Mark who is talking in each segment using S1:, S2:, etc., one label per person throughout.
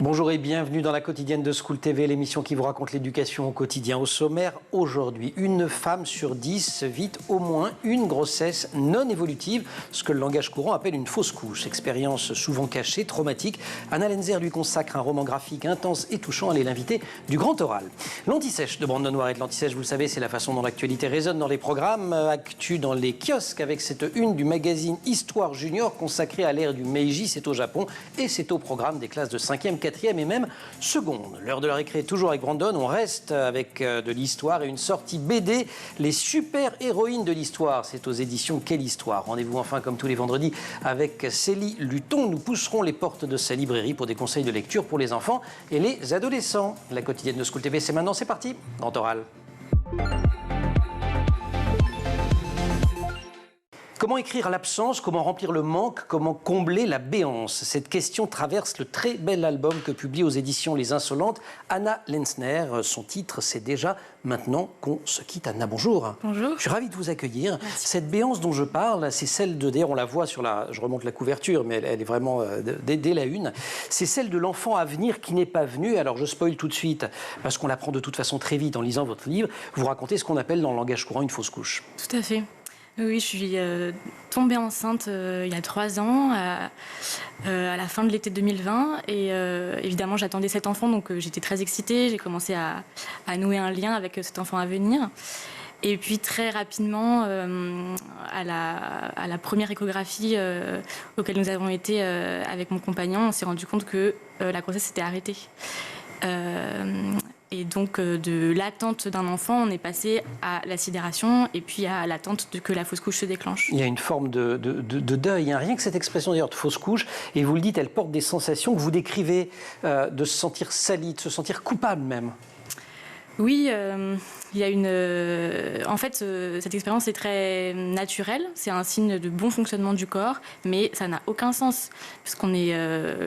S1: Bonjour et bienvenue dans la quotidienne de School TV, l'émission qui vous raconte l'éducation au quotidien. Au sommaire, aujourd'hui, une femme sur 10 vit au moins une grossesse non évolutive, ce que le langage courant appelle une fausse couche. Expérience souvent cachée, traumatique. Anna Lenzer lui consacre un roman graphique intense et touchant. Elle est l'invitée du Grand Oral. L'Anti-Sèche de Brandon Noiret. L'Anti-Sèche, vous le savez, c'est la façon dont l'actualité résonne dans les programmes. Actu dans les kiosques avec cette une du magazine Histoire Junior consacrée à l'ère du Meiji. C'est au Japon et c'est au programme des classes de 5e, 4e et même seconde. L'heure de la récré, toujours avec Brandon. On reste avec de l'histoire et une sortie BD, les super-héroïnes de l'histoire. C'est aux éditions Quelle Histoire. Rendez-vous enfin comme tous les vendredis avec Célie Luton. Nous pousserons les portes de sa librairie pour des conseils de lecture pour les enfants et les adolescents. La quotidienne de School TV, c'est maintenant, c'est parti. Grand Oral. Comment écrire l'absence, comment remplir le manque, comment combler la béance? Cette question traverse le très bel album que publie aux éditions Les Insolentes Anna Lenzer. Son titre, c'est déjà Maintenant qu'on se quitte. Anna, bonjour.
S2: Bonjour.
S1: Je suis ravi de vous accueillir.
S2: Merci.
S1: Cette béance dont je parle, c'est celle de, d'ailleurs on la voit sur la, je remonte la couverture, mais elle est vraiment dès la une, c'est celle de l'enfant à venir qui n'est pas venu. Alors je spoil tout de suite, parce qu'on l'apprend de toute façon très vite en lisant votre livre. Vous racontez ce qu'on appelle dans le langage courant une fausse couche.
S2: Tout à fait. Oui, je suis tombée enceinte il y a 3 ans, à la fin de l'été 2020. Et évidemment, j'attendais cet enfant, donc j'étais très excitée. J'ai commencé à nouer un lien avec cet enfant à venir. Et puis très rapidement, à la première échographie auquel nous avons été avec mon compagnon, on s'est rendu compte que la grossesse s'était arrêtée. Et donc, de l'attente d'un enfant, on est passé à la sidération et puis à l'attente que la fausse couche se déclenche.
S1: Il y a une forme de deuil, hein. Rien que cette expression d'ailleurs de fausse couche, et vous le dites, elle porte des sensations que vous décrivez, de se sentir sali, de se sentir coupable même.
S2: Oui, il y a une... en fait, cette expérience est très naturelle. C'est un signe de bon fonctionnement du corps, mais ça n'a aucun sens. Parce qu'on est...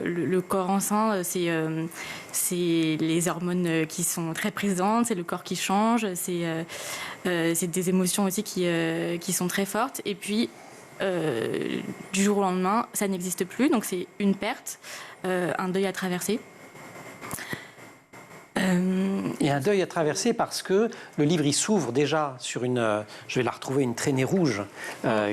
S2: le corps enceint, c'est les hormones qui sont très présentes, c'est le corps qui change, c'est des émotions aussi qui sont très fortes. Et puis, du jour au lendemain, ça n'existe plus. Donc, c'est une perte, un deuil à traverser.
S1: Et un deuil à traverser parce que le livre il s'ouvre déjà sur une, je vais la retrouver, une traînée rouge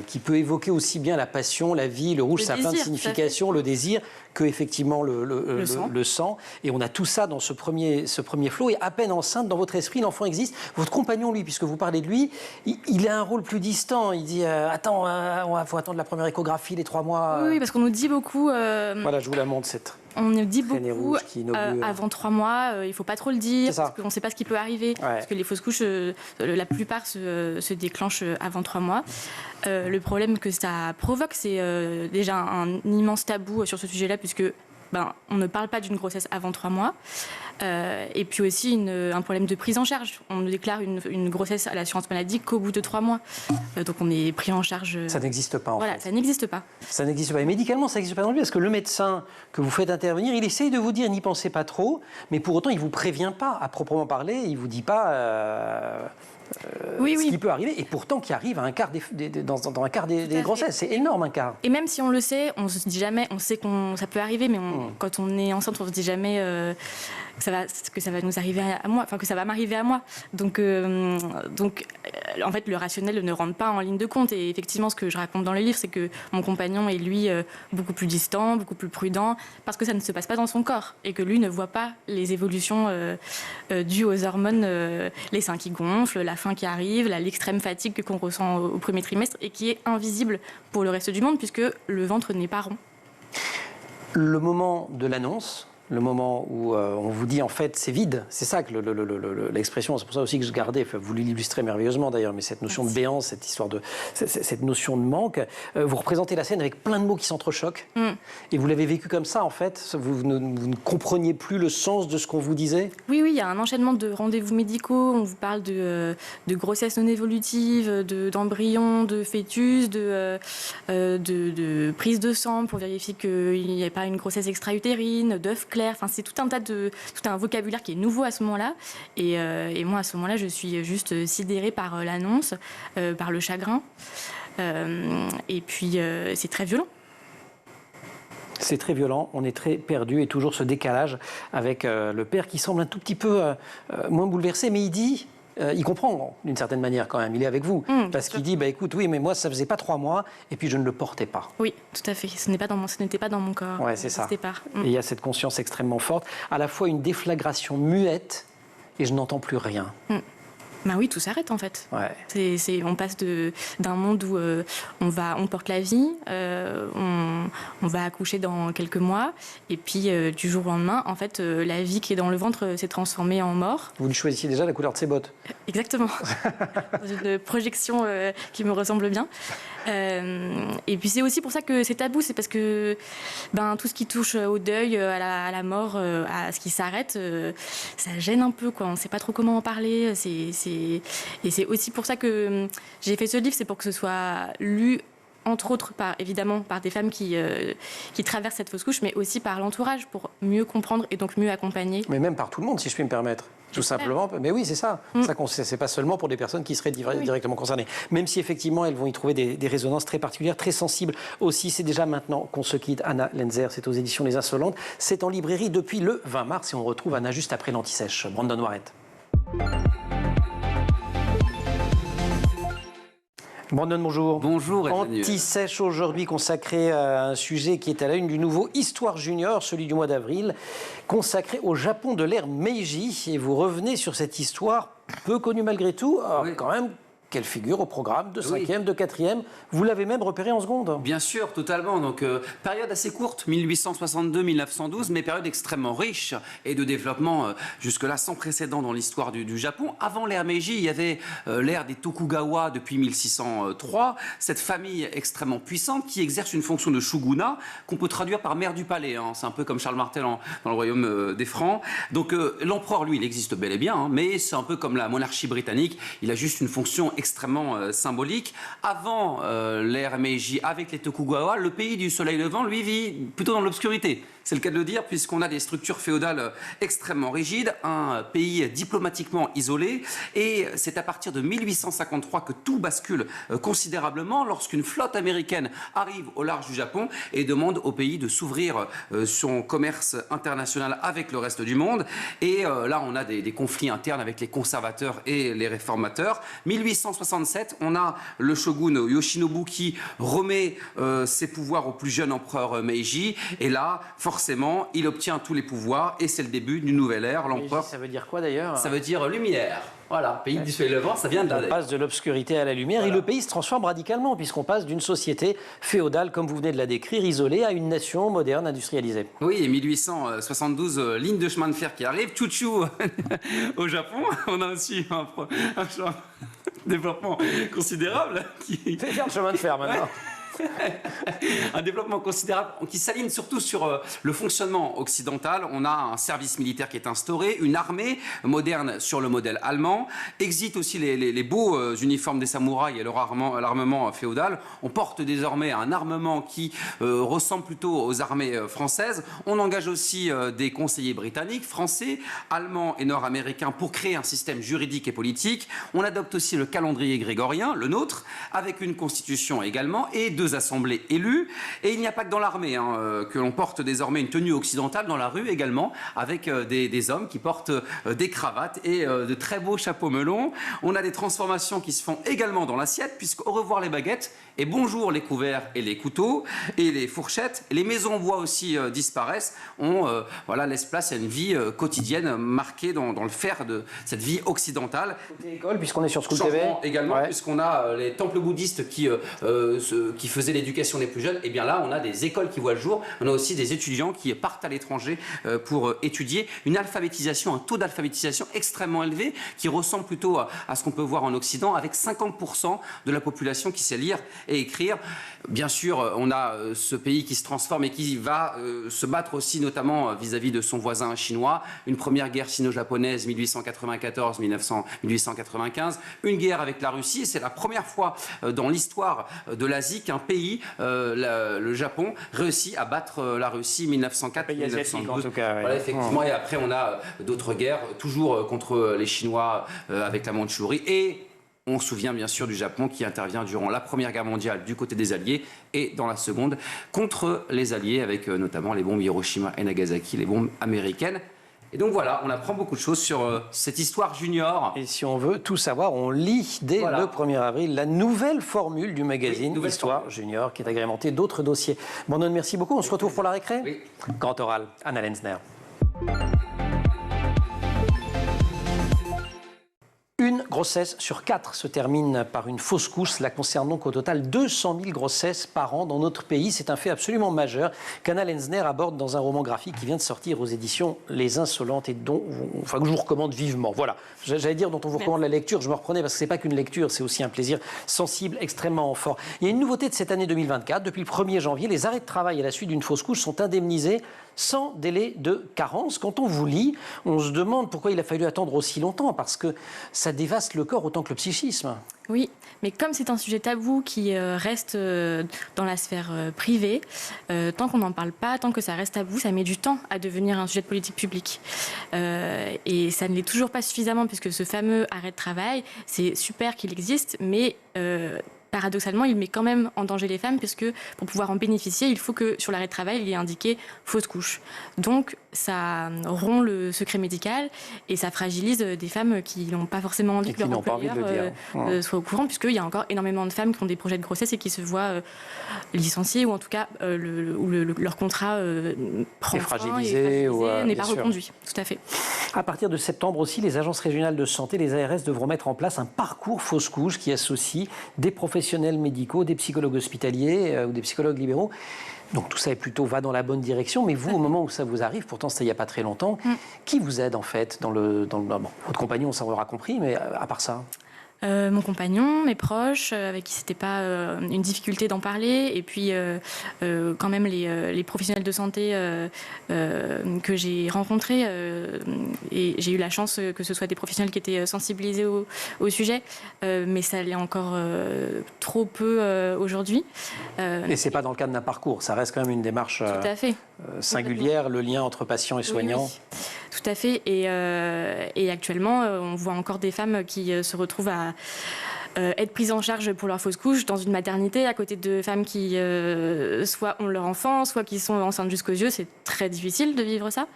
S1: qui peut évoquer aussi bien la passion, la vie, le rouge, ça a plein de significations, le désir, que effectivement le sang. Et on a tout ça dans ce premier flot. Et à peine enceinte, dans votre esprit, l'enfant existe. Votre compagnon, lui, puisque vous parlez de lui, il a un rôle plus distant. Il dit attends, il faut attendre la première échographie, les 3 mois.
S2: Oui, parce qu'on nous dit beaucoup.
S1: Voilà, je vous la montre cette.
S2: On nous dit beaucoup,
S1: inaugure...
S2: avant 3 mois, il ne faut pas trop le dire, parce qu'on ne sait pas ce qui peut arriver. Ouais. Parce que les fausses couches, la plupart se déclenchent avant 3 mois. Le problème que ça provoque, c'est déjà un immense tabou sur ce sujet-là, puisque on ne parle pas d'une grossesse avant 3 mois. Et puis aussi un problème de prise en charge. On ne déclare une grossesse à l'assurance maladie qu'au bout de 3 mois. Donc on est pris en charge.
S1: Ça n'existe pas en fait.
S2: Ça n'existe pas.
S1: Ça n'existe pas. Et médicalement, ça n'existe pas non plus, parce que le médecin que vous faites intervenir, il essaye de vous dire n'y pensez pas trop, mais pour autant, il ne vous prévient pas à proprement parler, il ne vous dit pas...
S2: oui.
S1: Ce qui peut arriver, et pourtant qui arrive à un quart dans un quart des grossesses. C'est énorme, un quart.
S2: Et même si on le sait, on se dit jamais, on sait que ça peut arriver, mais quand on est enceinte, on se dit jamais que ça va nous arriver à moi, enfin que ça va m'arriver à moi. Donc, en fait, le rationnel ne rentre pas en ligne de compte. Et effectivement, ce que je raconte dans le livre, c'est que mon compagnon est, lui, beaucoup plus distant, beaucoup plus prudent, parce que ça ne se passe pas dans son corps, et que lui ne voit pas les évolutions dues aux hormones, les seins qui gonflent, la faim qui arrive, l'extrême fatigue qu'on ressent au premier trimestre et qui est invisible pour le reste du monde puisque le ventre n'est pas rond.
S1: Le moment de l'annonce, le moment où on vous dit en fait c'est vide, c'est ça que l'expression, c'est pour ça aussi que je gardais, vous l'illustrez merveilleusement d'ailleurs, mais cette notion de béance, cette histoire de cette notion de manque, vous représentez la scène avec plein de mots qui s'entrechoquent, et vous l'avez vécu comme ça en fait, vous ne compreniez plus le sens de ce qu'on vous disait?
S2: Oui, il y a un enchaînement de rendez-vous médicaux, on vous parle de grossesse non évolutive, d'embryons, de fœtus, de prise de sang pour vérifier qu'il n'y ait pas une grossesse extra-utérine, d'œufs clairs. Enfin, c'est tout un vocabulaire qui est nouveau à ce moment-là. Et moi, à ce moment-là, je suis juste sidérée par l'annonce, par le chagrin. Et puis, c'est très violent.
S1: C'est très violent, on est très perdu et toujours ce décalage avec le père qui semble un tout petit peu moins bouleversé, mais il dit... il comprend d'une certaine manière quand même, il est avec vous, parce qu'il dit, écoute, oui, mais moi ça faisait pas 3 mois et puis je ne le portais pas.
S2: Oui, tout à fait, ce n'était pas dans mon corps.
S1: Ouais, c'est ça. Et il y a cette conscience extrêmement forte, à la fois une déflagration muette et je n'entends plus rien.
S2: Ben oui, tout s'arrête en fait.
S1: Ouais.
S2: On passe d'un monde où on porte la vie, on va accoucher dans quelques mois, et puis du jour au lendemain, en fait, la vie qui est dans le ventre s'est transformée en mort.
S1: Vous lui choisissiez déjà la couleur de ses bottes.
S2: Exactement. Dans une projection qui me ressemble bien. Et puis c'est aussi pour ça que c'est tabou, c'est parce que tout ce qui touche au deuil, à la mort, à ce qui s'arrête, ça gêne un peu, quoi. On ne sait pas trop comment en parler. Et c'est aussi pour ça que j'ai fait ce livre, c'est pour que ce soit lu, entre autres, évidemment, par des femmes qui traversent cette fausse couche, mais aussi par l'entourage, pour mieux comprendre et donc mieux accompagner.
S1: Mais même par tout le monde, si je puis me permettre. Tout simplement. Mais oui, c'est ça. C'est pas seulement pour des personnes qui seraient directement concernées. Même si effectivement, elles vont y trouver des résonances très particulières, très sensibles aussi. C'est déjà maintenant qu'on se quitte. Anna Lenzer, c'est aux éditions Les Insolentes. C'est en librairie depuis le 20 mars et on retrouve Anna juste après l'Anti-Sèche. Brandon Warrett. Brandon, bonjour.
S3: Bonjour, Emmanuel.
S1: Anti-Sèche aujourd'hui consacré à un sujet qui est à la une du nouveau Histoire Junior, celui du mois d'avril, consacré au Japon de l'ère Meiji. Et vous revenez sur cette histoire peu connue malgré tout. Alors, quand même, qu'elle figure au programme de 5e, de 4e. Vous l'avez même repéré en seconde.
S3: Bien sûr, totalement. Donc, période assez courte, 1862-1912, mais période extrêmement riche et de développement jusque-là sans précédent dans l'histoire du Japon. Avant l'ère Meiji, il y avait l'ère des Tokugawa depuis 1603, cette famille extrêmement puissante qui exerce une fonction de shogunat qu'on peut traduire par maire du palais. C'est un peu comme Charles Martel dans le royaume des Francs. Donc, l'empereur, lui, il existe bel et bien, mais c'est un peu comme la monarchie britannique. Il a juste une fonction extrêmement symbolique. Avant l'ère Meiji, avec les Tokugawa, le pays du soleil levant, lui, vit plutôt dans l'obscurité. C'est le cas de le dire, puisqu'on a des structures féodales extrêmement rigides, un pays diplomatiquement isolé, et c'est à partir de 1853 que tout bascule considérablement lorsqu'une flotte américaine arrive au large du Japon et demande au pays de s'ouvrir son commerce international avec le reste du monde. Et là, on a des conflits internes avec les conservateurs et les réformateurs. 1867, on a le shogun Yoshinobu qui remet ses pouvoirs au plus jeune empereur Meiji, et là, forcément, il obtient tous les pouvoirs et c'est le début d'une nouvelle ère.
S1: L'empereur. Ça veut dire quoi d'ailleurs?
S3: Ça veut dire lumière. Voilà, pays du soleil levant, ça vient de là.
S1: On passe de l'obscurité à la lumière, et le pays se transforme radicalement puisqu'on passe d'une société féodale, comme vous venez de la décrire, isolée, à une nation moderne, industrialisée.
S3: Oui, et 1872, ligne de chemin de fer qui arrive, chouchou au Japon. On a aussi un développement considérable qui
S1: fait faire le chemin de fer maintenant.
S3: Un développement considérable qui s'aligne surtout sur le fonctionnement occidental. On a un service militaire qui est instauré, une armée moderne sur le modèle allemand. Exit aussi les beaux uniformes des samouraïs et leur l'armement féodal. On porte désormais un armement qui ressemble plutôt aux armées françaises. On engage aussi des conseillers britanniques, français, allemands et nord-américains pour créer un système juridique et politique. On adopte aussi le calendrier grégorien, le nôtre, avec une constitution également et deux assemblées élues. Et il n'y a pas que dans l'armée que l'on porte désormais une tenue occidentale, dans la rue également, avec des hommes qui portent des cravates et de très beaux chapeaux melons. On a des transformations qui se font également dans l'assiette, puisque au revoir les baguettes et bonjour les couverts et les couteaux et les fourchettes. Les maisons en bois aussi disparaissent. On laisse place à une vie quotidienne marquée dans le fer de cette vie occidentale.
S1: Côté école, puisqu'on est sur School TV
S3: également, puisqu'on a les temples bouddhistes qui faisaient l'éducation des plus jeunes. Et bien là, on a des écoles qui voient le jour. On a aussi des étudiants qui partent à l'étranger pour étudier. Une alphabétisation, un taux d'alphabétisation extrêmement élevé qui ressemble plutôt à ce qu'on peut voir en Occident, avec 50% de la population qui sait lire et écrire. Bien sûr, on a ce pays qui se transforme et qui va se battre aussi notamment vis-à-vis de son voisin chinois. Une première guerre sino-japonaise 1894-1895, une guerre avec la Russie. C'est la première fois dans l'histoire de l'Asie qu'un pays, le Japon, réussit à battre la Russie 1904-1912.
S1: En tout cas,
S3: voilà, effectivement. Et après, on a d'autres guerres, toujours contre les Chinois avec la Mandchourie. Et On se souvient bien sûr du Japon qui intervient durant la Première Guerre mondiale du côté des Alliés et dans la Seconde contre les Alliés avec notamment les bombes Hiroshima et Nagasaki, les bombes américaines. Et donc voilà, on apprend beaucoup de choses sur cette histoire junior.
S1: Et si on veut tout savoir, on lit dès le 1er avril la nouvelle formule du magazine Histoire Junior qui est agrémentée d'autres dossiers. Brandon, merci beaucoup. On se retrouve pour la récré.
S3: Oui.
S1: Grand oral, Anna Lenzner. Une grossesse sur 4 se termine par une fausse couche. Cela concerne donc au total 200 000 grossesses par an dans notre pays. C'est un fait absolument majeur qu'Anna Lenzner aborde dans un roman graphique qui vient de sortir aux éditions Les Insolentes et que je vous recommande vivement. Voilà, j'allais dire dont on vous recommande la lecture. Je me reprenais parce que ce n'est pas qu'une lecture, c'est aussi un plaisir sensible, extrêmement fort. Il y a une nouveauté de cette année 2024. Depuis le 1er janvier, les arrêts de travail à la suite d'une fausse couche sont indemnisés sans délai de carence. Quand on vous lit, on se demande pourquoi il a fallu attendre aussi longtemps, parce que ça dévaste le corps autant que le psychisme.
S2: Oui, mais comme c'est un sujet tabou qui reste dans la sphère privée, tant qu'on n'en parle pas, tant que ça reste tabou, ça met du temps à devenir un sujet de politique publique. Et ça ne l'est toujours pas suffisamment, puisque ce fameux arrêt de travail, c'est super qu'il existe, mais paradoxalement, il met quand même en danger les femmes, puisque pour pouvoir en bénéficier, il faut que sur l'arrêt de travail, il y ait indiqué fausse couche. Donc, ça rompt le secret médical et ça fragilise des femmes qui n'ont pas forcément envie que leur employeur soit au courant, puisqu'il y a encore énormément de femmes qui ont des projets de grossesse et qui se voient licenciées, ou en tout cas leur contrat prend
S1: fragilisé
S2: n'est pas reconduit. Tout à fait.
S1: À partir de septembre aussi, les agences régionales de santé, les ARS, devront mettre en place un parcours fausse couche qui associe des professionnels médicaux, des psychologues hospitaliers ou des psychologues libéraux. Donc tout ça va dans la bonne direction, mais vous, au moment où ça vous arrive, pourtant c'était il n'y a pas très longtemps, qui vous aide en fait votre compagnon, ça on l'aura compris, mais à part ça?
S2: Mon compagnon, mes proches, avec qui c'était pas une difficulté d'en parler, et puis quand même les professionnels de santé que j'ai rencontrés, et j'ai eu la chance que ce soit des professionnels qui étaient sensibilisés au sujet, mais ça l'est encore trop peu aujourd'hui.
S1: Et c'est pas dans le cadre d'un parcours, ça reste quand même une démarche
S2: tout à fait.
S1: Singulière, le lien entre patients et soignants.
S2: Oui. Tout à fait. Et actuellement, on voit encore des femmes qui se retrouvent à être prises en charge pour leur fausse couche dans une maternité, à côté de femmes qui soit ont leur enfant, soit qui sont enceintes jusqu'aux yeux. C'est très difficile de vivre ça.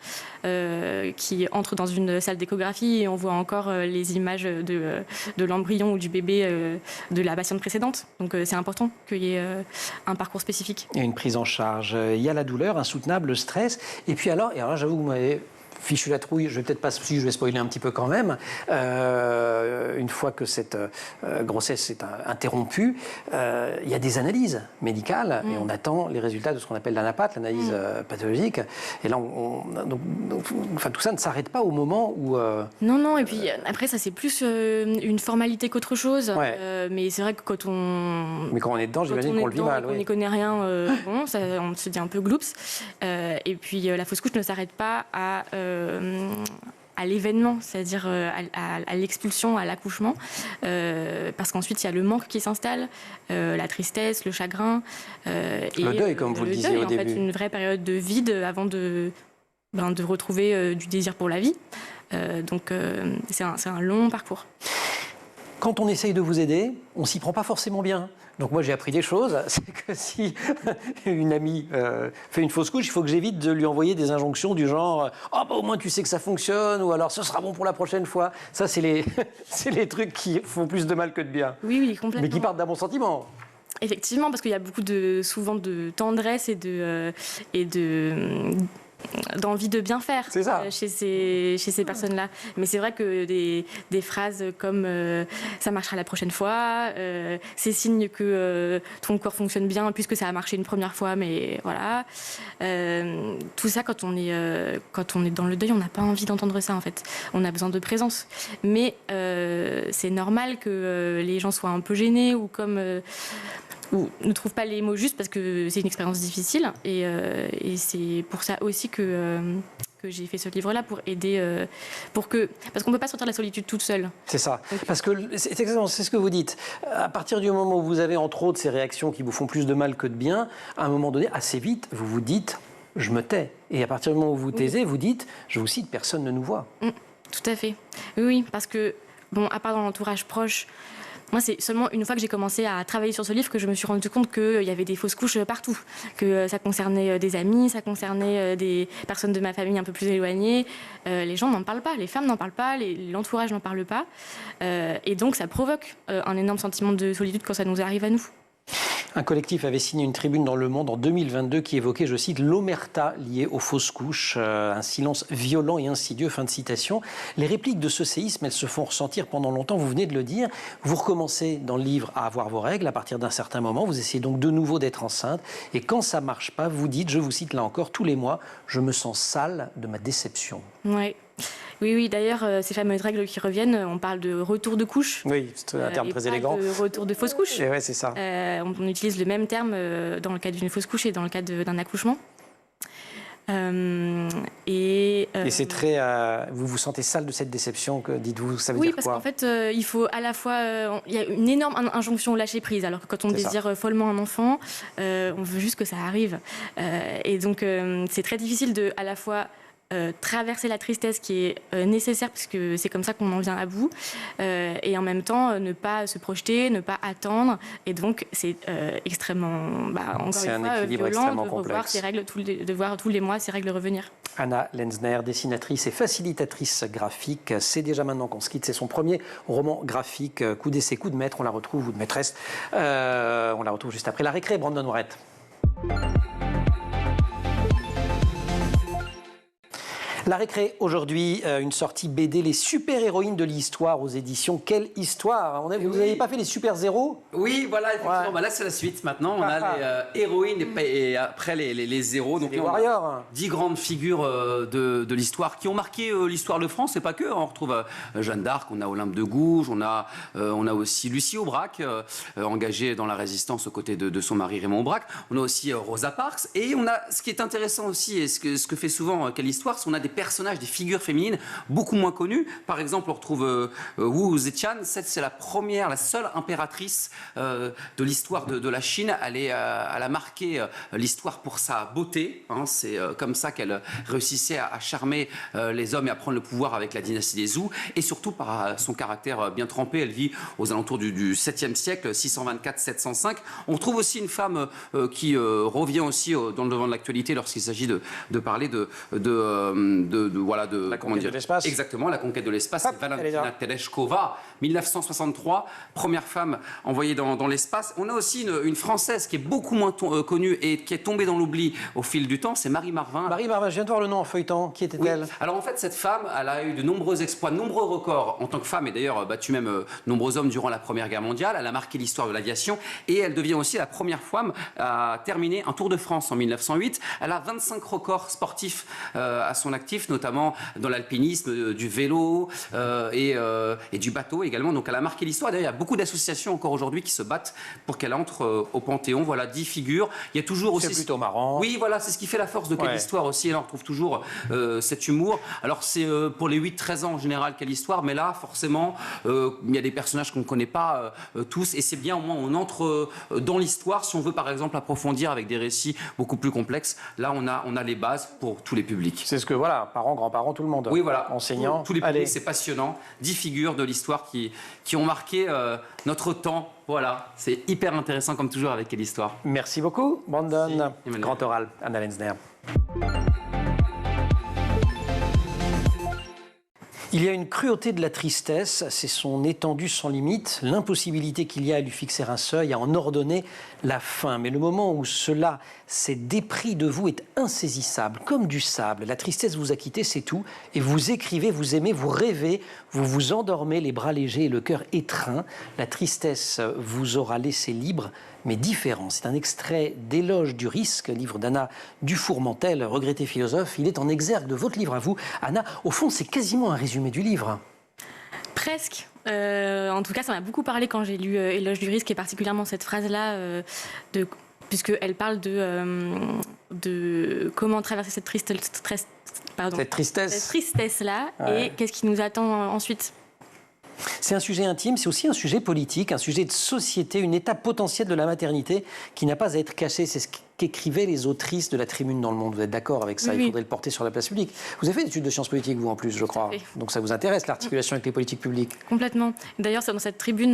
S2: Qui entrent dans une salle d'échographie et on voit encore les images de l'embryon ou du bébé de la patiente précédente. Donc c'est important qu'il y ait un parcours spécifique.
S1: Il y a une prise en charge. Il y a la douleur insoutenable, le stress. Et puis alors j'avoue que vous m'avez fichu la trouille, je vais peut-être pas, si je vais spoiler un petit peu quand même, une fois que cette grossesse est interrompue, il y a des analyses médicales et on attend les résultats de ce qu'on appelle l'anapath, l'analyse pathologique. Et là, tout ça ne s'arrête pas au moment où...
S2: Non, et puis après ça c'est plus une formalité qu'autre chose, mais c'est vrai que quand on...
S1: Mais quand on est dedans, j'imagine qu'on le vit mal.
S2: On n'y connaît rien, on se dit un peu gloops. Et puis la fausse couche ne s'arrête pas à l'événement, c'est-à-dire à l'expulsion, à l'accouchement, parce qu'ensuite il y a le manque qui s'installe, la tristesse, le chagrin,
S1: le deuil, comme vous le disiez au début.
S2: En fait, une vraie période de vide avant de retrouver du désir pour la vie. Donc c'est un long parcours.
S1: Quand on essaye de vous aider, on s'y prend pas forcément bien. Donc moi j'ai appris des choses, c'est que si une amie fait une fausse couche, il faut que j'évite de lui envoyer des injonctions du genre « Oh bah au moins tu sais que ça fonctionne » ou alors « Ce sera bon pour la prochaine fois ». Ça c'est les trucs qui font plus de mal que de bien.
S2: Oui, complètement.
S1: Mais qui partent d'un bon sentiment.
S2: Effectivement, parce qu'il y a beaucoup souvent de tendresse et d'envie de bien faire chez ces personnes-là. Mais c'est vrai que des phrases comme ça marchera la prochaine fois, c'est signe que ton corps fonctionne bien puisque ça a marché une première fois, mais voilà. Tout ça, quand on est dans le deuil, on n'a pas envie d'entendre ça en fait. On a besoin de présence. Mais c'est normal que les gens soient un peu gênés ou ou ne trouvent pas les mots justes parce que c'est une expérience difficile et c'est pour ça aussi que j'ai fait ce livre-là, pour aider, parce qu'on ne peut pas sortir de la solitude toute seule. C'est ça,
S1: parce que c'est exactement ce que vous dites. À partir du moment où vous avez entre autres ces réactions qui vous font plus de mal que de bien, à un moment donné, assez vite, vous vous dites « je me tais ». Et à partir du moment où vous taisez, vous dites « je vous cite, personne ne nous voit ».
S2: Tout à fait. Oui, parce que, à part dans l'entourage proche, Moi, c'est seulement une fois que j'ai commencé à travailler sur ce livre que je me suis rendu compte qu'il y avait des fausses couches partout, que ça concernait des amis, ça concernait des personnes de ma famille un peu plus éloignées. Les gens n'en parlent pas, les femmes n'en parlent pas, l'entourage n'en parle pas. Et donc, ça provoque un énorme sentiment de solitude quand ça nous arrive à nous.
S1: Un collectif avait signé une tribune dans Le Monde en 2022 qui évoquait, je cite, l'omerta liée aux fausses couches, un silence violent et insidieux, fin de citation. Les répliques de ce séisme, elles se font ressentir pendant longtemps, vous venez de le dire. Vous recommencez dans le livre à avoir vos règles à partir d'un certain moment, vous essayez donc de nouveau d'être enceinte, et quand ça ne marche pas, vous dites, je vous cite là encore, tous les mois, je me sens sale de ma déception.
S2: Ouais. Oui, d'ailleurs, ces fameuses règles qui reviennent, on parle de retour de couche.
S1: Oui, c'est un terme très élégant.
S2: De retour de fausse couche.
S1: Ouais, c'est ça.
S2: On utilise le même terme dans le cas d'une fausse couche et dans le cas d'un accouchement. Et
S1: c'est très... vous vous sentez sale de cette déception, dites-vous, ça veut dire quoi?
S2: Oui, parce qu'en fait, il faut à la fois... il y a une énorme injonction au lâcher-prise, alors que quand on désire follement un enfant, on veut juste que ça arrive. Et donc, c'est très difficile de, à la fois... traverser la tristesse qui est nécessaire parce que c'est comme ça qu'on en vient à bout et en même temps ne pas se projeter, ne pas attendre et donc c'est extrêmement encore une fois violent de revoir ces règles de voir tous les mois ces règles revenir.
S1: Anna Lenzner, dessinatrice et facilitatrice graphique, c'est déjà maintenant qu'on se quitte, c'est son premier roman graphique, Coup d'essai, coup de maître, on la retrouve, ou de maîtresse, on la retrouve juste après la récré. Brandon Mourette. La récré, aujourd'hui, une sortie BD, les super-héroïnes de l'histoire aux éditions Quelle Histoire. Vous n'avez pas fait les super-héros?
S3: Oui, voilà, effectivement. Bah là, c'est la suite. Maintenant, on a les héroïnes et après les zéros. Donc,
S1: les warriors.
S3: 10 grandes figures de l'histoire qui ont marqué l'histoire de France, et pas que. On retrouve Jeanne d'Arc, on a Olympe de Gouges, on a aussi Lucie Aubrac, engagée dans la résistance aux côtés de son mari Raymond Aubrac. On a aussi Rosa Parks. Et on a, ce qui est intéressant aussi, et ce que fait souvent Quelle Histoire, c'est qu'on a des personnages, des figures féminines beaucoup moins connues. Par exemple, on retrouve Wu Zetian. C'est la seule impératrice de l'histoire de la Chine. Elle a marqué l'histoire pour sa beauté. Hein. C'est comme ça qu'elle réussissait à charmer les hommes et à prendre le pouvoir avec la dynastie des Zhou. Et surtout par son caractère bien trempé. Elle vit aux alentours du 7e siècle, 624-705. On retrouve aussi une femme qui revient aussi dans le devant de l'actualité lorsqu'il s'agit de parler de
S1: la conquête de l'espace.
S3: Exactement, la conquête de l'espace. C'est Valentina Tereshkova, 1963, première femme envoyée dans l'espace. On a aussi une Française qui est beaucoup moins connue et qui est tombée dans l'oubli au fil du temps, c'est Marie Marvin.
S1: Marie Marvin, je viens de voir le nom en feuilleton. Qui était-elle?
S3: Alors en fait, cette femme, elle a eu de nombreux exploits, de nombreux records en tant que femme et d'ailleurs battu même nombreux hommes durant la Première Guerre mondiale. Elle a marqué l'histoire de l'aviation et elle devient aussi la première femme à terminer un Tour de France en 1908. Elle a 25 records sportifs à son actif, notamment dans l'alpinisme, du vélo et du bateau également. Donc elle a marqué l'histoire. D'ailleurs, il y a beaucoup d'associations encore aujourd'hui qui se battent pour qu'elle entre au Panthéon. Voilà, 10 figures. Il y a toujours aussi...
S1: C'est plutôt marrant.
S3: Oui, voilà, c'est ce qui fait la force de Quelle Histoire aussi. Et là, on retrouve toujours cet humour. Alors, c'est pour les 8-13 ans en général Quelle Histoire, mais là, forcément, il y a des personnages qu'on ne connaît pas tous. Et c'est bien, au moins, on entre dans l'histoire. Si on veut, par exemple, approfondir avec des récits beaucoup plus complexes, là, on a les bases pour tous les publics.
S1: C'est ce que, voilà, parents, grands-parents, tout le monde.
S3: Oui, voilà.
S1: Enseignants.
S3: Tous les publics, c'est passionnant. 10 figures de l'histoire qui ont marqué notre temps. Voilà, c'est hyper intéressant comme toujours avec Quelle Histoire.
S1: Merci beaucoup, Brandon.
S3: Si,
S1: Grand oral, Anna Lenzner. Il y a une cruauté de la tristesse, c'est son étendue sans limite, l'impossibilité qu'il y a à lui fixer un seuil, à en ordonner la fin. Mais le moment où cela s'est dépris de vous est insaisissable, comme du sable. La tristesse vous a quitté, c'est tout. Et vous écrivez, vous aimez, vous rêvez, vous vous endormez, les bras légers et le cœur étreint. La tristesse vous aura laissé libre, mais différent. C'est un extrait d'Éloge du risque, livre d'Anna Dufourmentel, regrettée philosophe. Il est en exergue de votre livre à vous. Anna, au fond, c'est quasiment un résumé du livre.
S2: Presque. En tout cas, ça m'a beaucoup parlé quand j'ai lu Éloge du risque, et particulièrement cette phrase-là, puisqu'elle parle de comment traverser cette tristesse-là, et qu'est-ce qui nous attend ensuite.
S1: C'est un sujet intime, c'est aussi un sujet politique, un sujet de société, une étape potentielle de la maternité qui n'a pas à être cachée. C'est ce qu'écrivaient les autrices de la Tribune dans le Monde. Vous êtes d'accord avec ça?
S2: Oui,
S1: Il faudrait le porter sur la place publique. Vous avez fait des études de sciences politiques, vous, en plus, je crois. Donc ça vous intéresse, l'articulation avec les politiques publiques?
S2: Complètement. D'ailleurs, c'est dans cette tribune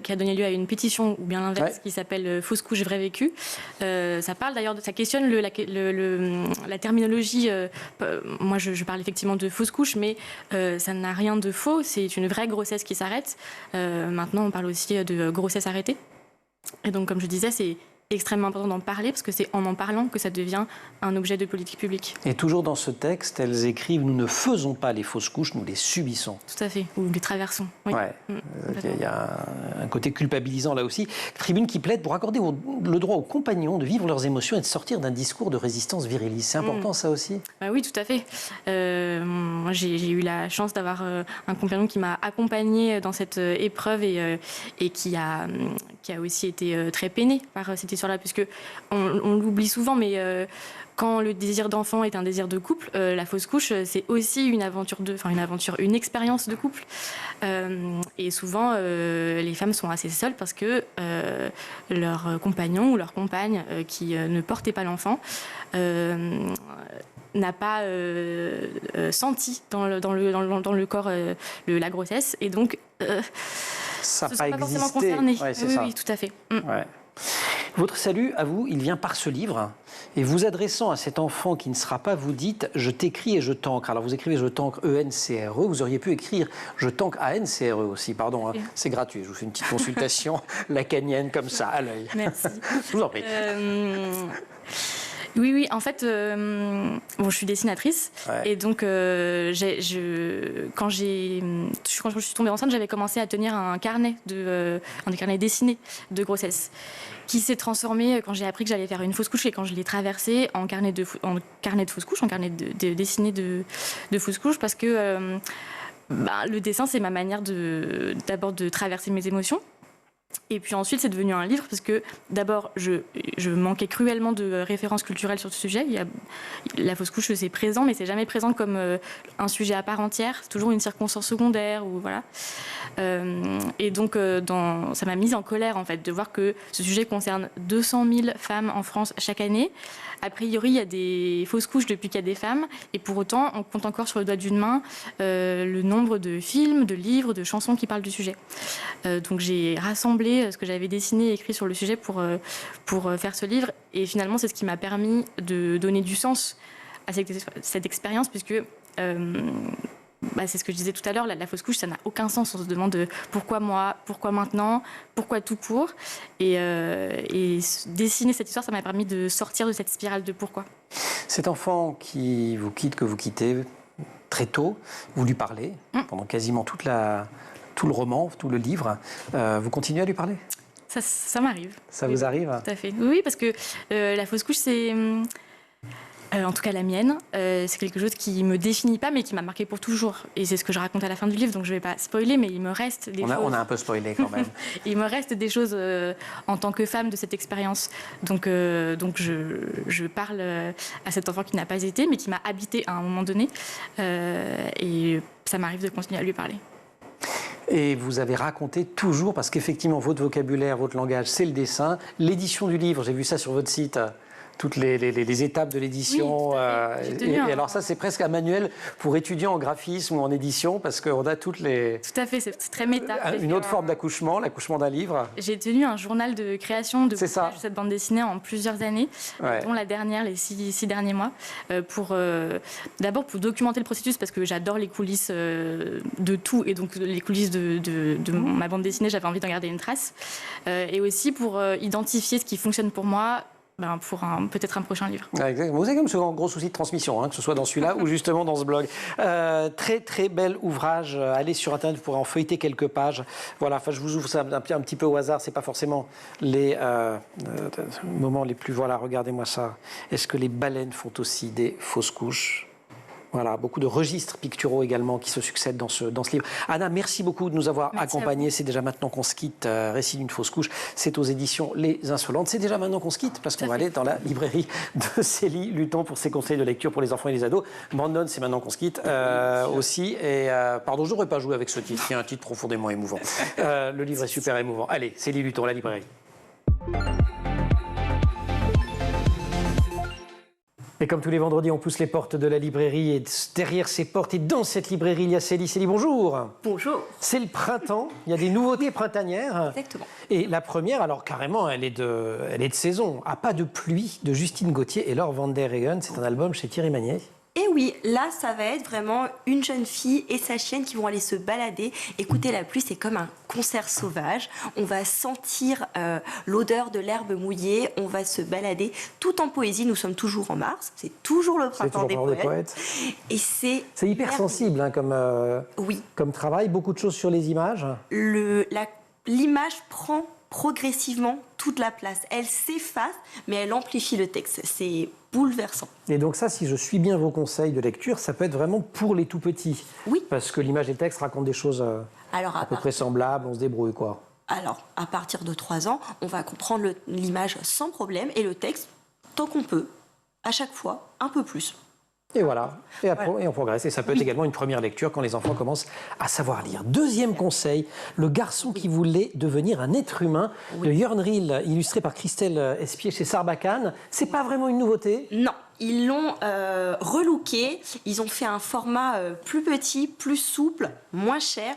S2: qui a donné lieu à une pétition, ou bien l'inverse, qui s'appelle Fausse couche, vrai vécu. Ça parle d'ailleurs, ça questionne la terminologie. Moi, je parle effectivement de fausse couche, mais ça n'a rien de faux. C'est une vraie grossesse qui s'arrête. Maintenant, on parle aussi de grossesse arrêtée. Et donc, comme je disais, c'est extrêmement important d'en parler parce que c'est en parlant que ça devient un objet de politique publique.
S1: Et toujours dans ce texte, elles écrivent « Nous ne faisons pas les fausses couches, nous les subissons ».
S2: Tout à fait, ou les traversons. Oui.
S1: Ouais. Il y a un côté culpabilisant là aussi. Tribune qui plaide pour accorder le droit aux compagnons de vivre leurs émotions et de sortir d'un discours de résistance viriliste. C'est important ça aussi?
S2: Oui, tout à fait. Moi, j'ai eu la chance d'avoir un compagnon qui m'a accompagnée dans cette épreuve et qui a aussi été très peiné par cette histoire-là, puisque on l'oublie souvent, mais quand le désir d'enfant est un désir de couple, la fausse couche, c'est aussi une expérience de couple. Et souvent, les femmes sont assez seules parce que leur compagnon ou leur compagne qui ne portait pas l'enfant n'a pas senti dans le corps la grossesse, et donc
S1: ça
S2: ne
S1: n'a
S2: pas forcément concernés.
S1: Ouais,
S2: oui, tout à fait.
S1: Ouais. Votre salut, à vous, il vient par ce livre. Et vous adressant à cet enfant qui ne sera pas, vous dites « Je t'écris et je t'ancre ». Alors vous écrivez « Je t'ancre E-N-C-R-E ». Vous auriez pu écrire « Je t'ancre A-N-C-R-E » aussi, pardon. Hein. C'est gratuit, je vous fais une petite consultation lacanienne comme ça, à l'œil.
S2: Merci.
S1: Je vous en prie.
S2: Oui, en fait, je suis dessinatrice, et donc quand je suis tombée enceinte, j'avais commencé à tenir un carnet dessiné de grossesse, qui s'est transformé quand j'ai appris que j'allais faire une fausse couche et quand je l'ai traversé en carnet de fausse couche, en carnet dessiné de fausse couche, parce que le dessin, c'est ma manière d'abord de traverser mes émotions. Et puis ensuite, c'est devenu un livre parce que d'abord, je manquais cruellement de références culturelles sur ce sujet. La fausse couche, c'est présent, mais c'est jamais présent comme un sujet à part entière. C'est toujours une circonstance secondaire, ou voilà. Et donc, ça m'a mise en colère, en fait, de voir que ce sujet concerne 200 000 femmes en France chaque année. A priori, il y a des fausses couches depuis qu'il y a des femmes, et pour autant, on compte encore sur le doigt d'une main le nombre de films, de livres, de chansons qui parlent du sujet. Donc j'ai rassemblé ce que j'avais dessiné et écrit sur le sujet pour faire ce livre, et finalement, c'est ce qui m'a permis de donner du sens à cette expérience, puisque c'est ce que je disais tout à l'heure, la fausse couche, ça n'a aucun sens. On se demande pourquoi moi, pourquoi maintenant, pourquoi tout court. Et dessiner cette histoire, ça m'a permis de sortir de cette spirale de pourquoi.
S1: Cet enfant qui vous quitte, que vous quittez très tôt, vous lui parlez pendant quasiment tout le roman, tout le livre. Vous continuez à lui parler?
S2: Ça m'arrive.
S1: Ça vous arrive?
S2: Tout à fait. Oui, parce que la fausse couche, c'est... en tout cas la mienne, c'est quelque chose qui me définit pas, mais qui m'a marqué pour toujours. Et c'est ce que je raconte à la fin du livre, donc je vais pas spoiler, mais il me reste des choses.
S1: On a un peu spoilé quand même.
S2: Il me reste des choses en tant que femme de cette expérience. Donc je parle à cet enfant qui n'a pas été, mais qui m'a habité à un moment donné. Et ça m'arrive de continuer à lui parler.
S1: Et vous avez raconté toujours, parce qu'effectivement, votre vocabulaire, votre langage, c'est le dessin. L'édition du livre, j'ai vu ça sur votre site, toutes les étapes de l'édition.
S2: Oui,
S1: et alors ça, c'est presque un manuel pour étudiants en graphisme ou en édition, parce qu'on a toutes les...
S2: Tout à fait, c'est très méta.
S1: Une autre forme d'accouchement, l'accouchement d'un livre.
S2: J'ai tenu un journal de création de cette bande dessinée en plusieurs années, dont la dernière, les 6 derniers mois, d'abord pour documenter le processus, parce que j'adore les coulisses de tout, et donc les coulisses de ma bande dessinée, j'avais envie d'en garder une trace, et aussi pour identifier ce qui fonctionne pour moi, pour peut-être un prochain livre.
S1: Ouais, exactement. Vous avez comme ce gros souci de transmission, que ce soit dans celui-là ou justement dans ce blog. Très très bel ouvrage. Allez sur Internet, vous pourrez en feuilleter quelques pages. Voilà, je vous ouvre ça un petit peu au hasard. C'est pas forcément les moments les plus... Voilà, regardez-moi ça. Est-ce que les baleines font aussi des fausses couches ? Voilà, beaucoup de registres picturaux également qui se succèdent dans ce livre. Anna, merci beaucoup de nous avoir accompagnés. C'est déjà maintenant qu'on se quitte. Récit d'une fausse couche, c'est aux éditions Les Insolentes. C'est déjà maintenant qu'on se quitte parce qu'on va aller dans la librairie de Célie Luton pour ses conseils de lecture pour les enfants et les ados. Brandon, c'est maintenant qu'on se quitte aussi. Et pardon, je n'aurais pas joué avec ce titre, qui est un titre profondément émouvant. Le livre est super émouvant. Allez, Célie Luton, la librairie. Et comme tous les vendredis, on pousse les portes de la librairie et derrière ces portes et dans cette librairie, il y a Célie. Célie, bonjour.
S4: Bonjour.
S1: C'est le printemps, il y a des nouveautés printanières.
S4: Exactement.
S1: Et la première, alors carrément, elle est de saison. À pas de pluie, de Justine Gauthier et Laure Van der Hegen. C'est un album chez Thierry Magnier.
S4: Et oui, là, ça va être vraiment une jeune fille et sa chienne qui vont aller se balader. Écoutez, la pluie, c'est comme un concert sauvage. On va sentir l'odeur de l'herbe mouillée. On va se balader tout en poésie. Nous sommes toujours en mars. C'est toujours le printemps des poètes. Et c'est
S1: hyper sensible hein, comme travail. Beaucoup de choses sur les images.
S4: L'image prend progressivement toute la place. Elle s'efface, mais elle amplifie le texte. C'est bouleversant.
S1: Et donc ça, si je suis bien vos conseils de lecture, ça peut être vraiment pour les tout-petits.
S4: Oui.
S1: Parce que l'image et le texte racontent des choses à peu près semblables, on se débrouille, quoi.
S4: Alors, à partir de 3 ans, on va comprendre l'image sans problème et le texte, tant qu'on peut, à chaque fois, un peu plus.
S1: Et voilà, et on progresse. Et ça peut être également une première lecture quand les enfants commencent à savoir lire. Deuxième conseil, Le garçon qui voulait devenir un être humain, de Jörn Riel, illustré par Christelle Espier chez Sarbacane. C'est pas vraiment une nouveauté?
S4: Non, ils l'ont relooké, ils ont fait un format plus petit, plus souple, moins cher.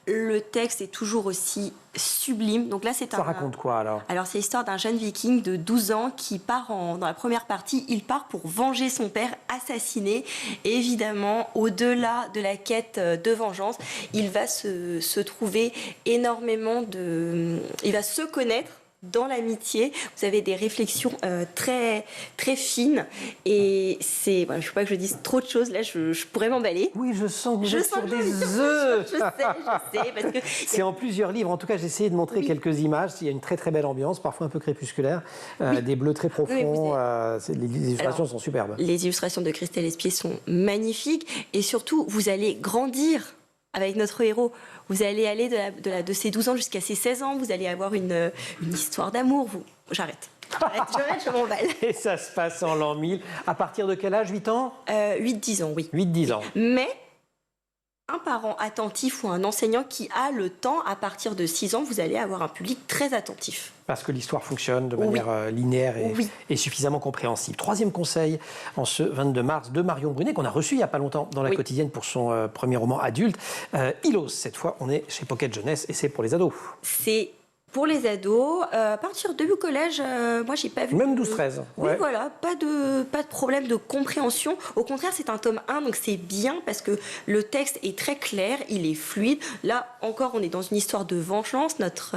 S4: Le texte est toujours aussi sublime. Donc là,
S1: Ça raconte quoi alors?
S4: Alors c'est l'histoire d'un jeune viking de 12 ans qui part dans la première partie, il part pour venger son père assassiné. Et évidemment, au-delà de la quête de vengeance, il va se trouver énormément il va se connaître dans l'amitié. Vous avez des réflexions très, très fines. Et c'est... Voilà, je ne veux pas que je dise trop de choses. Là, je pourrais m'emballer.
S1: Oui, je sens que vous êtes sur des œufs.
S4: Je sais. Parce que
S1: c'est en plusieurs livres. En tout cas, j'ai essayé de montrer quelques images. Il y a une très, très belle ambiance, parfois un peu crépusculaire. Des bleus très profonds. Les illustrations sont superbes.
S4: Les illustrations de Christelle Espier sont magnifiques. Et surtout, vous allez grandir avec notre héros. Vous allez aller de ses 12 ans jusqu'à ses 16 ans. Vous allez avoir une histoire d'amour. J'arrête, je m'emballe.
S1: Et ça se passe en l'an 1000. À partir de quel âge? 8 ans?
S4: 8-10 ans, oui.
S1: 8-10 ans.
S4: Mais un parent attentif ou un enseignant qui a le temps, à partir de 6 ans, vous allez avoir un public très attentif.
S1: Parce que l'histoire fonctionne de manière linéaire et suffisamment compréhensible. Troisième conseil, en ce 22 mars, de Marion Brunet, qu'on a reçu il n'y a pas longtemps dans la quotidienne pour son premier roman adulte. Ilos, cette fois, on est chez Pocket Jeunesse et c'est pour les ados.
S4: C'est pour les ados. À partir du collège, moi, j'ai pas vu...
S1: Même 12-13.
S4: Oui, voilà, pas de problème de compréhension. Au contraire, c'est un tome 1, donc c'est bien parce que le texte est très clair, il est fluide. Là, encore, on est dans une histoire de vengeance, notre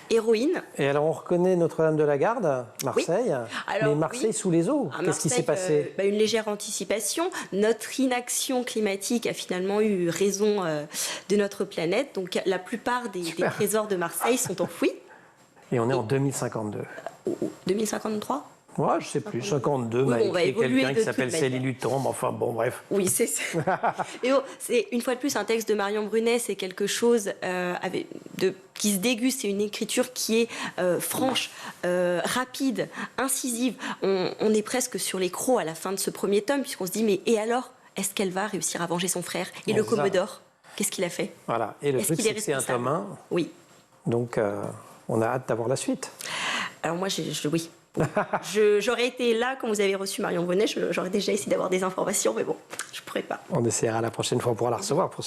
S4: héroïne.
S1: Et alors, on reconnaît Notre-Dame de la Garde, Marseille. Alors, mais Marseille sous les eaux. Qu'est-ce qui s'est passé?
S4: Une légère anticipation. Notre inaction climatique a finalement eu raison de notre planète. Donc, la plupart des trésors de Marseille sont enfouis.
S1: Et on est en 2052.
S4: 2053 ?
S1: Ouais, je sais plus, 52, m'a écrit quelqu'un qui s'appelle Célie Luton, mais enfin bon, bref.
S4: Oui, c'est ça. Mais bon, c'est une fois de plus un texte de Marion Brunet, c'est quelque chose qui se déguste, c'est une écriture qui est franche, rapide, incisive. On est presque sur les crocs à la fin de ce premier tome, puisqu'on se dit, mais et alors, est-ce qu'elle va réussir à venger son frère? Et le Commodore, qu'est-ce qu'il a fait?
S1: Voilà, et le truc, c'est que c'est un tome 1.
S4: Oui.
S1: Donc, on a hâte d'avoir la suite.
S4: Alors moi, oui. J'aurais été là quand vous avez reçu Marion Brunet, j'aurais déjà essayé d'avoir des informations, mais bon, je ne pourrais pas.
S1: On essaiera la prochaine fois pour la recevoir pour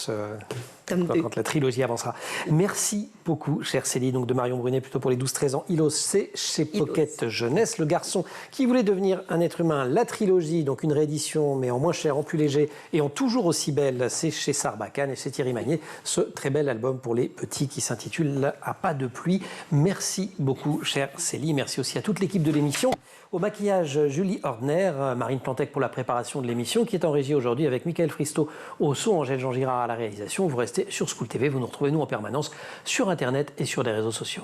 S1: quand la trilogie avancera. Merci beaucoup, chère Célie, donc de Marion Brunet, plutôt pour les 12-13 ans. Ilos, c'est chez Pocket Jeunesse. Le garçon qui voulait devenir un être humain, la trilogie, donc une réédition, mais en moins cher, en plus léger et en toujours aussi belle, c'est chez Sarbacane et chez Thierry Magnier. Ce très bel album pour les petits qui s'intitule À pas de pluie. Merci beaucoup, chère Célie. Merci aussi à toute l'équipe de l'émission. Au maquillage, Julie Ordner, Marine Plantec pour la préparation de l'émission, qui est en régie aujourd'hui avec Michael Fristo au son, Angèle Jean Girard à la réalisation. Vous restez sur School TV, vous nous retrouvez nous en permanence sur Internet et sur les réseaux sociaux.